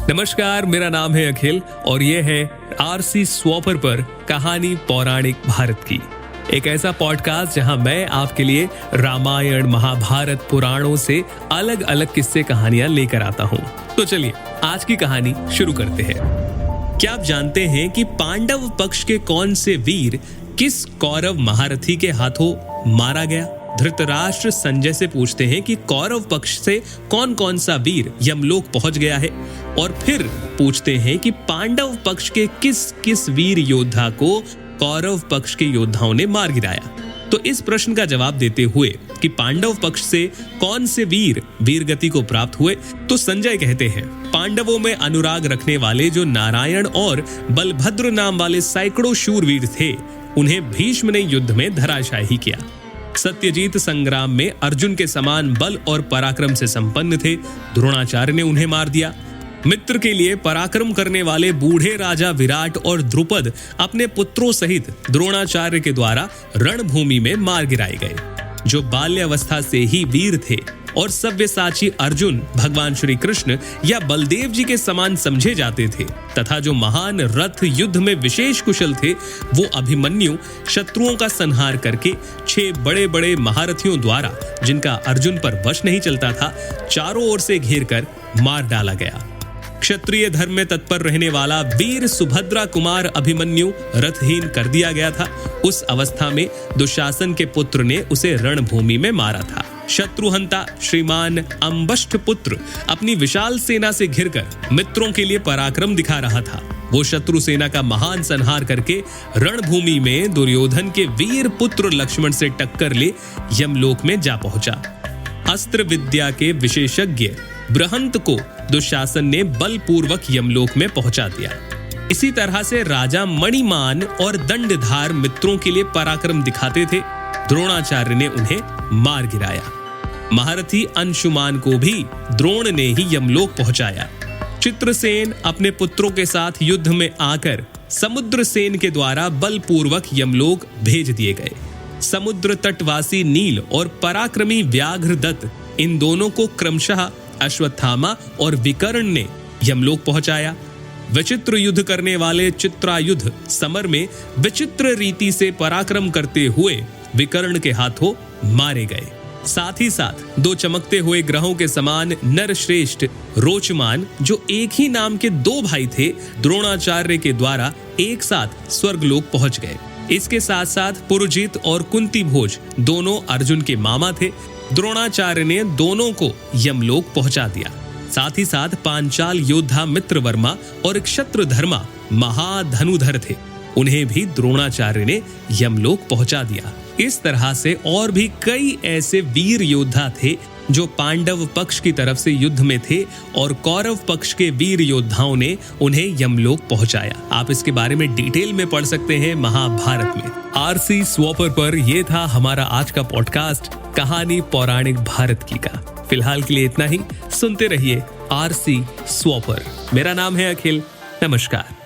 नमस्कार, मेरा नाम है अखिल और ये है आरसी स्वॉपर पर कहानी पौराणिक भारत की, एक ऐसा पॉडकास्ट जहां मैं आपके लिए रामायण, महाभारत, पुराणों से अलग अलग किस्से कहानियां लेकर आता हूं। तो चलिए आज की कहानी शुरू करते हैं। क्या आप जानते हैं कि पांडव पक्ष के कौन से वीर किस कौरव महारथी के हाथों मारा गया? धृतराष्ट्र संजय से पूछते हैं कि कौरव पक्ष से कौन कौन सा वीर यमलोक पहुंच गया है, और फिर पूछते हैं कि पांडव पक्ष के किस किस वीर योद्धा को कौरव पक्ष के योद्धाओं ने मार गिराया। तो इस प्रश्न का जवाब देते हुए कि पांडव पक्ष से कौन से वीर वीरगति को प्राप्त हुए, तो संजय कहते हैं पांडवों में अनुराग रखने वाले जो नारायण और बलभद्र नाम वाले सैकड़ों शूरवीर थे, उन्हें भीष्म ने युद्ध में धराशायी किया। सत्यजीत संग्राम में अर्जुन के समान बल और पराक्रम से संपन्न थे, द्रोणाचार्य ने उन्हें मार दिया। मित्र के लिए पराक्रम करने वाले बूढ़े राजा विराट और द्रुपद अपने पुत्रों सहित द्रोणाचार्य के द्वारा रणभूमि में मार गिराए गए। जो बाल्यावस्था से ही वीर थे और सव्यसाची अर्जुन भगवान श्री कृष्ण या बलदेव जी के समान समझे जाते थे, तथा जो महान रथ युद्ध में विशेष कुशल थे, वो अभिमन्यु शत्रुओं का संहार करके 6 बड़े बड़े महारथियों द्वारा, जिनका अर्जुन पर वश नहीं चलता था, चारों ओर से घेर कर मार डाला गया। क्षत्रिय धर्म में तत्पर रहने वाला वीर सुभद्रा कुमार अभिमन्यु रथहीन कर दिया गया था। उस अवस्था में दुशासन के पुत्र ने उसे रणभूमि में मारा था। शत्रुहंता श्रीमान अंबष्ठ पुत्र अपनी विशाल सेना से घिरकर मित्रों के लिए पराक्रम दिखा रहा था। वो शत्रु सेना का महान संहार करके रणभूमि में दुर्योधन के वीर पुत्र लक्ष्मण से टक्कर ले यमलोक में जा पहुंचा। अस्त्र विद्या के विशेषज्ञ बृहंत को दुशासन ने बलपूर्वक यमलोक में पहुंचा दिया। इसी तरह से राजा मणिमान और दंडधार मित्रों के लिए पराक्रम दिखाते थे। द्रोणाचार्य ने उन्हें मार गिराया। महारथी अंशुमान को भी द्रोण ने ही यमलोक पहुंचाया। चित्रसेन अपने पुत्रों के साथ युद्ध में आकर समुद्रसेन के द्वारा बलपूर्वक यमलोक भेज दिए गए। समुद्र तटवासी नील और पराक्रमी व्याघ्रदत्त, इन दोनों को क्रमशः अश्वत्थामा और विकर्ण ने यमलोक पहुंचाया। विचित्र युद्ध करने वाले चित्रायुध समर में विचित्र रीति से पराक्रम करते हुए विकर्ण के हाथों मारे गए। साथ ही साथ 2 चमकते हुए ग्रहों के समान नरश्रेष्ठ रोचमान, जो एक ही नाम के 2 भाई थे, द्रोणाचार्य के द्वारा एक साथ स्वर्गलोक पहुंच गए। इसके साथ साथ पुरुजित और कुंती भोज दोनों अर्जुन के मामा थे। द्रोणाचार्य ने दोनों को यमलोक पहुंचा दिया। साथ ही साथ पांचाल योद्धा मित्रवर्मा और क्षत्रधर्मा महाधनुधर थे, उन्हें भी द्रोणाचार्य ने यमलोक पहुंचा दिया। इस तरह से और भी कई ऐसे वीर योद्धा थे जो पांडव पक्ष की तरफ से युद्ध में थे, और कौरव पक्ष के वीर योद्धाओं ने उन्हें यमलोक पहुंचाया। आप इसके बारे में डिटेल में पढ़ सकते हैं महाभारत में। आरसी स्वॉपर पर यह था हमारा आज का पॉडकास्ट, कहानी पौराणिक भारत की का। फिलहाल के लिए इतना ही। सुनते रहिए आरसी स्वॉपर। मेरा नाम है अखिल। नमस्कार।